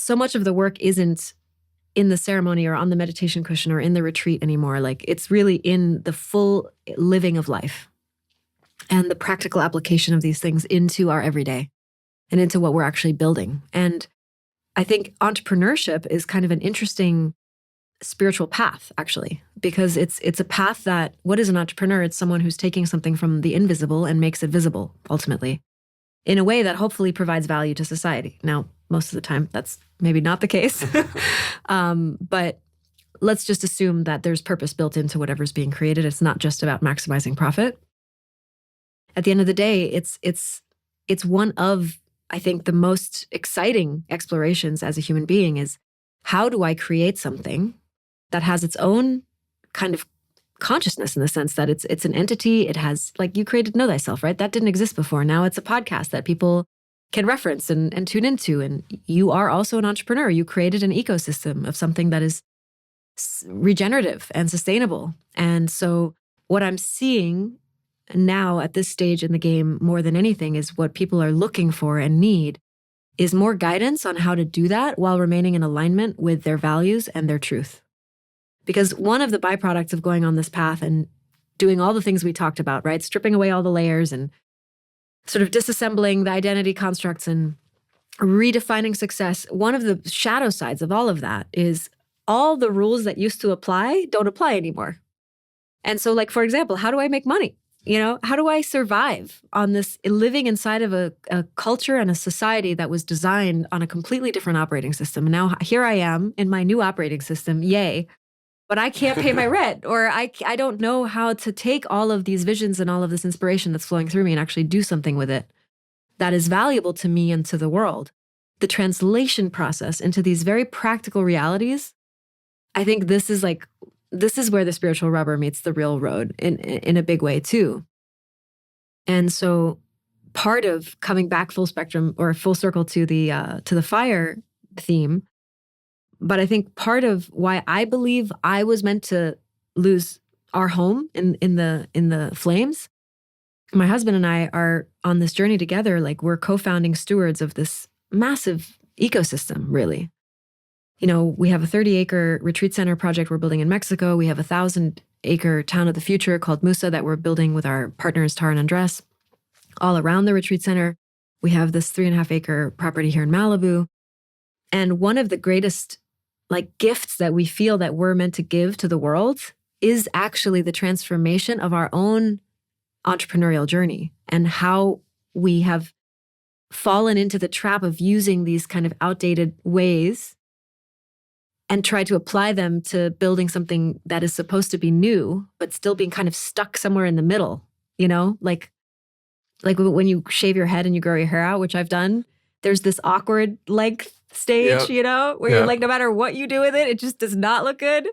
so much of the work isn't in the ceremony or on the meditation cushion or in the retreat anymore. Like it's really in the full living of life and the practical application of these things into our everyday and into what we're actually building. And I think entrepreneurship is kind of an interesting spiritual path, actually, because it's a path that, what is an entrepreneur? It's someone who's taking something from the invisible and makes it visible, ultimately, in a way that hopefully provides value to society. Now, most of the time, that's maybe not the case. But let's just assume that there's purpose built into whatever's being created. It's not just about maximizing profit. At the end of the day, it's one of, I think, the most exciting explorations as a human being is, how do I create something that has its own kind of consciousness, in the sense that it's an entity. It has, like, you created Know Thyself, right? That didn't exist before. Now it's a podcast that people can reference and tune into. And you are also an entrepreneur. You created an ecosystem of something that is regenerative and sustainable. And so what I'm seeing now at this stage in the game more than anything is what people are looking for and need is more guidance on how to do that while remaining in alignment with their values and their truth. Because one of the byproducts of going on this path and doing all the things we talked about, right? Stripping away all the layers and sort of disassembling the identity constructs and redefining success. One of the shadow sides of all of that is all the rules that used to apply don't apply anymore. And so, like, for example, how do I make money? You know, how do I survive on this, living inside of a culture and a society that was designed on a completely different operating system? And now here I am in my new operating system, yay. But I can't pay my rent, or I don't know how to take all of these visions and all of this inspiration that's flowing through me and actually do something with it that is valuable to me and to the world. The translation process into these very practical realities, I think this is where the spiritual rubber meets the real road in a big way too. And so part of coming back full spectrum or full circle to the fire theme, but I think part of why I believe I was meant to lose our home in the flames, my husband and I are on this journey together. Like, we're co-founding stewards of this massive ecosystem, really. You know, we have a 30-acre retreat center project we're building in Mexico. We have a 1,000-acre town of the future called Musa that we're building with our partners, Tara and Andres, all around the retreat center. We have this 3.5-acre property here in Malibu. And one of the greatest, like, gifts that we feel that we're meant to give to the world is actually the transformation of our own entrepreneurial journey and how we have fallen into the trap of using these kind of outdated ways and try to apply them to building something that is supposed to be new, but still being kind of stuck somewhere in the middle, you know? Like when you shave your head and you grow your hair out, which I've done, there's this awkward length stage, you know, where you're like, no matter what you do with it, it just does not look good.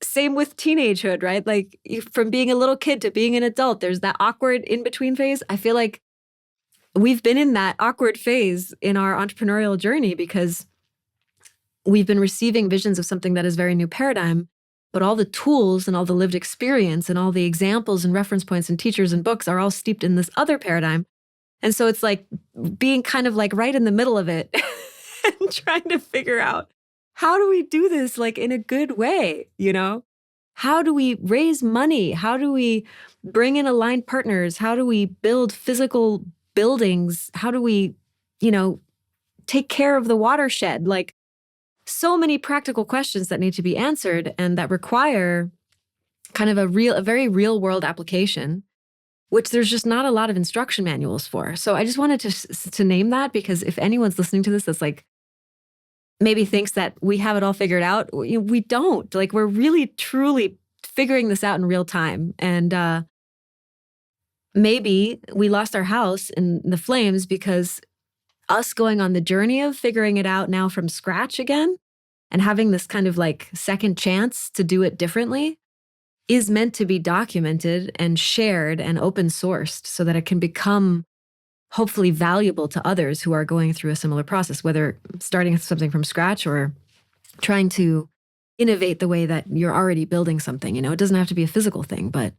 Same with teenagehood, right? Like, from being a little kid to being an adult, there's that awkward in-between phase. I feel like we've been in that awkward phase in our entrepreneurial journey because we've been receiving visions of something that is very new paradigm, but all the tools and all the lived experience and all the examples and reference points and teachers and books are all steeped in this other paradigm. And so it's like being kind of like right in the middle of it and trying to figure out, how do we do this like in a good way, you know? How do we raise money? How do we bring in aligned partners? How do we build physical buildings? How do we, you know, take care of the watershed? Like, so many practical questions that need to be answered and that require kind of a very real world application, which there's just not a lot of instruction manuals for. So I just wanted to name that, because if anyone's listening to this that's like, maybe thinks that we have it all figured out, we don't. Like, we're really, truly figuring this out in real time. And maybe we lost our house in the flames because us going on the journey of figuring it out now from scratch again and having this kind of like second chance to do it differently is meant to be documented and shared and open sourced so that it can become hopefully valuable to others who are going through a similar process, whether starting something from scratch or trying to innovate the way that you're already building something. You know, it doesn't have to be a physical thing, but,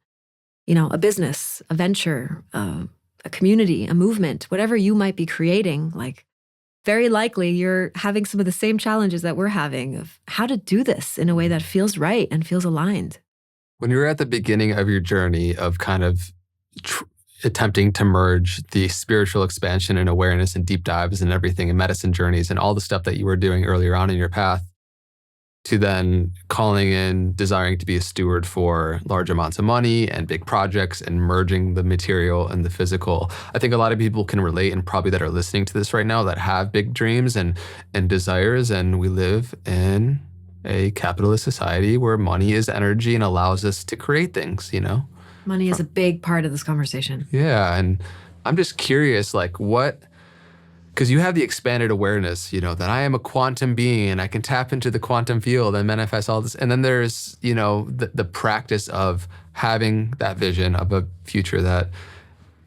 you know, a business, a venture, a community, a movement, whatever you might be creating, like, very likely you're having some of the same challenges that we're having of how to do this in a way that feels right and feels aligned. When you were at the beginning of your journey of kind of attempting to merge the spiritual expansion and awareness and deep dives and everything and medicine journeys and all the stuff that you were doing earlier on in your path, to then calling in, desiring to be a steward for large amounts of money and big projects and merging the material and the physical. I think a lot of people can relate, and probably that are listening to this right now, that have big dreams and desires. And we live in a capitalist society where money is energy and allows us to create things, you know? Money is a big part of this conversation. Yeah. And I'm just curious, like, what, because you have the expanded awareness, you know, that I am a quantum being and I can tap into the quantum field and manifest all this. And then there's, you know, the practice of having that vision of a future that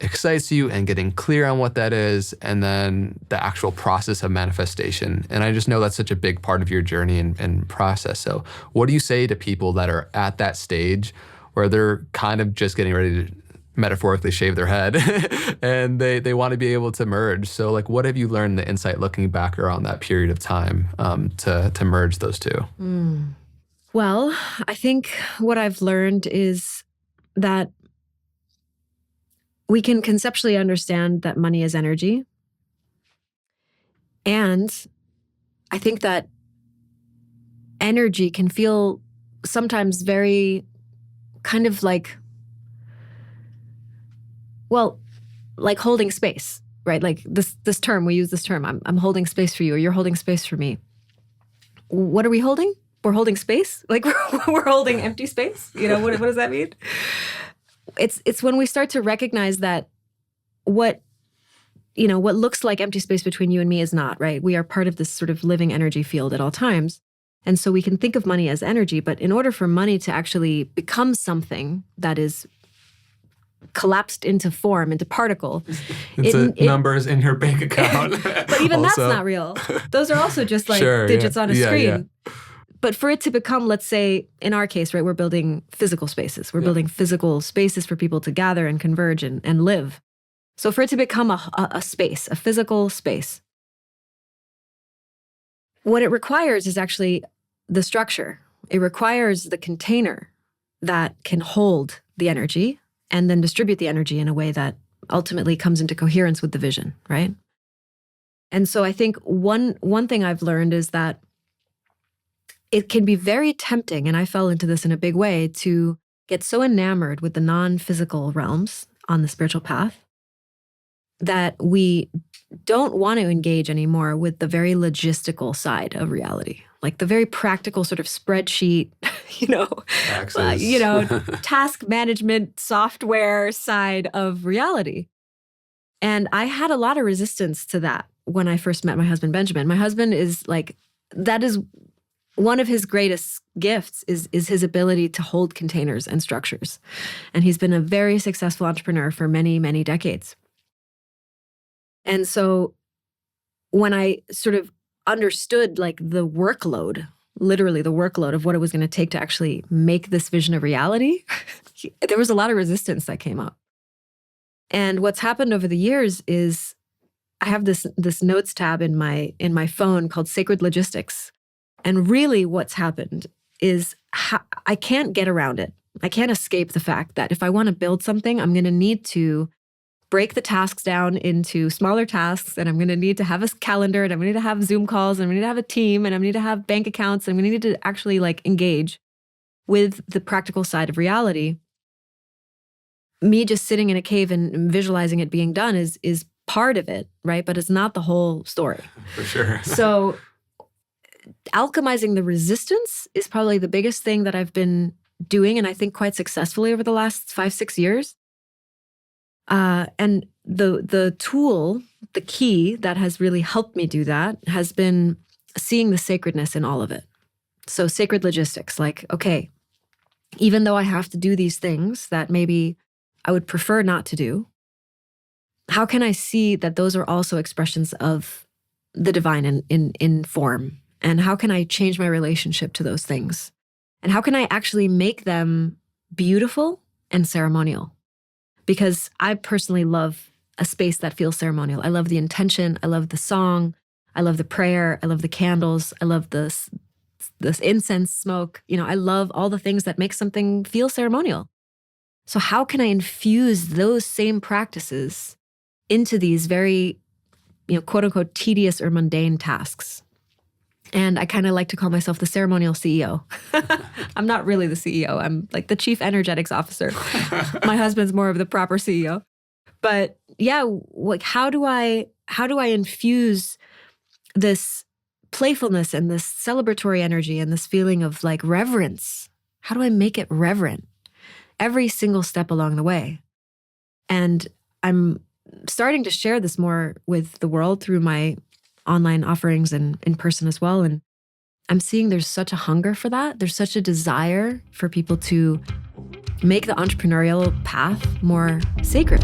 excites you and getting clear on what that is, and then the actual process of manifestation. And I just know that's such a big part of your journey and process. So what do you say to people that are at that stage where they're kind of just getting ready to metaphorically shave their head and they want to be able to merge? So like, what have you learned, the insight looking back around that period of time to merge those two? Well, I think what I've learned is that we can conceptually understand that money is energy. And I think that energy can feel sometimes very kind of like, well, like holding space, right? Like this term, we use this term, I'm holding space for you, or you're holding space for me. What are we holding? We're holding space? Like we're holding empty space? You know, what does that mean? It's when we start to recognize that what looks like empty space between you and me is not, right? We are part of this sort of living energy field at all times. And so we can think of money as energy, but in order for money to actually become something that is collapsed into form, into particle. It's numbers in your bank account. But even that's not real. Those are also just like digits on a screen. Yeah. But for it to become, let's say, in our case, right, we're building physical spaces. We're building physical spaces for people to gather and converge and live. So for it to become a space, a physical space, what it requires is actually the structure. It requires the container that can hold the energy and then distribute the energy in a way that ultimately comes into coherence with the vision, right? And so I think one thing I've learned is that it can be very tempting, and I fell into this in a big way, to get so enamored with the non-physical realms on the spiritual path that we don't want to engage anymore with the very logistical side of reality, like the very practical sort of spreadsheet, task management software side of reality. And I had a lot of resistance to that when I first met my husband, Benjamin. My husband is like, that is one of his greatest gifts is his ability to hold containers and structures. And he's been a very successful entrepreneur for many, many decades. And so when I sort of understood like the workload, literally the workload of what it was going to take to actually make this vision a reality, there was a lot of resistance that came up. And what's happened over the years is I have this notes tab in my phone called Sacred Logistics. And really what's happened is I can't get around it. I can't escape the fact that if I want to build something, I'm going to need to break the tasks down into smaller tasks, and I'm going to need to have a calendar, and I'm going to need to have Zoom calls, and I'm going to need to have a team, and I'm going to need to have bank accounts, and I'm going to need to actually like engage with the practical side of reality. Me just sitting in a cave and visualizing it being done is part of it, right? But it's not the whole story. For sure. So alchemizing the resistance is probably the biggest thing that I've been doing, and I think quite successfully over the last 5-6 years. And the tool, the key that has really helped me do that has been seeing the sacredness in all of it. So sacred logistics, like, okay, even though I have to do these things that maybe I would prefer not to do, how can I see that those are also expressions of the divine in form? And how can I change my relationship to those things? And how can I actually make them beautiful and ceremonial? Because I personally love a space that feels ceremonial. I love the intention. I love the song. I love the prayer. I love the candles. I love this incense smoke. I love all the things that make something feel ceremonial. So how can I infuse those same practices into these very, quote unquote, tedious or mundane tasks? And I kind of like to call myself the ceremonial CEO. I'm not really the CEO. I'm like the chief energetics officer. My husband's more of the proper CEO. But yeah, how do I infuse this playfulness and this celebratory energy and this feeling of like reverence? How do I make it reverent every single step along the way? And I'm starting to share this more with the world through my online offerings and in person as well. And I'm seeing there's such a hunger for that. There's such a desire for people to make the entrepreneurial path more sacred.